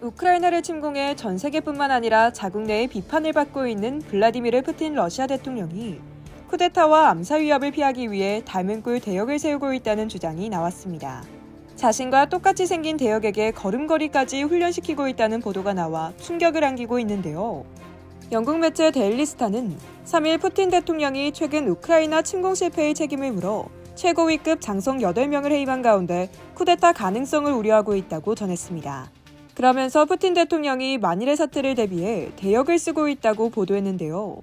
우크라이나를 침공해 전 세계뿐만 아니라 자국 내의 비판을 받고 있는 블라디미르 푸틴 러시아 대통령이 쿠데타와 암살 위협을 피하기 위해 닮은 꼴 대역을 세우고 있다는 주장이 나왔습니다. 자신과 똑같이 생긴 대역에게 걸음걸이까지 훈련시키고 있다는 보도가 나와 충격을 안기고 있는데요. 영국 매체 데일리 스타는 3일 푸틴 대통령이 최근 우크라이나 침공 실패의 책임을 물어 최고위급 장성 8명을 해임한 가운데 쿠데타 가능성을 우려하고 있다고 전했습니다. 그러면서 푸틴 대통령이 만일의 사태를 대비해 대역을 쓰고 있다고 보도했는데요.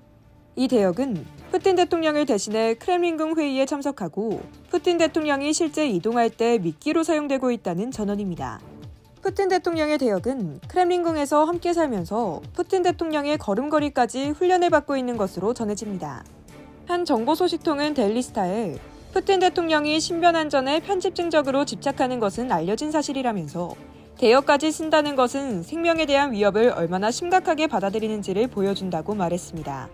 이 대역은 푸틴 대통령을 대신해 크렘린궁 회의에 참석하고 푸틴 대통령이 실제 이동할 때 미끼로 사용되고 있다는 전언입니다. 푸틴 대통령의 대역은 크렘린궁에서 함께 살면서 푸틴 대통령의 걸음걸이까지 훈련을 받고 있는 것으로 전해집니다. 한 정보 소식통은 데일리스타에 푸틴 대통령이 신변 안전에 편집증적으로 집착하는 것은 알려진 사실이라면서 대역까지 쓴다는 것은 생명에 대한 위협을 얼마나 심각하게 받아들이는지를 보여준다고 말했습니다.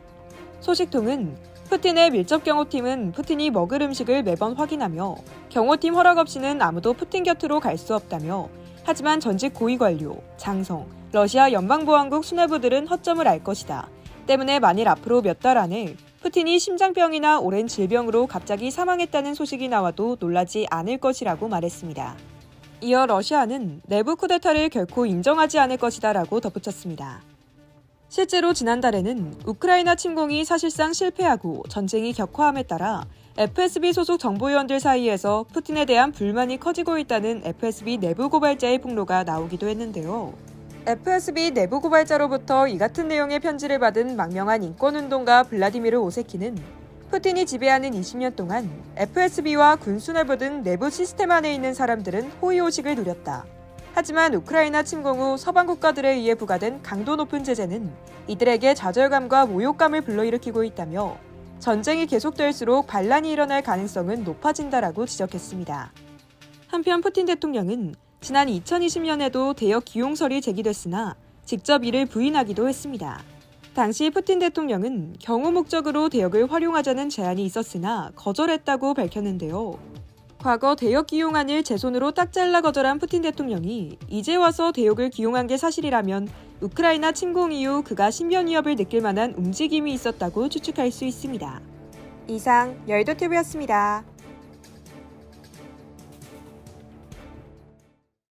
소식통은 푸틴의 밀접 경호팀은 푸틴이 먹을 음식을 매번 확인하며 경호팀 허락 없이는 아무도 푸틴 곁으로 갈 수 없다며 하지만 전직 고위 관료, 장성, 러시아 연방보안국 수뇌부들은 허점을 알 것이다. 때문에 만일 앞으로 몇 달 안에 푸틴이 심장병이나 오랜 질병으로 갑자기 사망했다는 소식이 나와도 놀라지 않을 것이라고 말했습니다. 이어 러시아는 내부 쿠데타를 결코 인정하지 않을 것이다라고 덧붙였습니다. 실제로 지난달에는 우크라이나 침공이 사실상 실패하고 전쟁이 격화함에 따라 FSB 소속 정보위원들 사이에서 푸틴에 대한 불만이 커지고 있다는 FSB 내부 고발자의 폭로가 나오기도 했는데요. FSB 내부 고발자로부터 이 같은 내용의 편지를 받은 망명한 인권운동가 블라디미르 오세키는 푸틴이 지배하는 20년 동안 FSB와 군수뇌부 등 내부 시스템 안에 있는 사람들은 호의호식을 누렸다. 하지만 우크라이나 침공 후 서방 국가들에 의해 부과된 강도 높은 제재는 이들에게 좌절감과 모욕감을 불러일으키고 있다며 전쟁이 계속될수록 반란이 일어날 가능성은 높아진다라고 지적했습니다. 한편 푸틴 대통령은 지난 2020년에도 대역 기용설이 제기됐으나 직접 이를 부인하기도 했습니다. 당시 푸틴 대통령은 경호 목적으로 대역을 활용하자는 제안이 있었으나 거절했다고 밝혔는데요. 과거 대역 기용안을 제 손으로 딱 잘라 거절한 푸틴 대통령이 이제 와서 대역을 기용한 게 사실이라면 우크라이나 침공 이후 그가 신변 위협을 느낄 만한 움직임이 있었다고 추측할 수 있습니다. 이상 열도TV였습니다.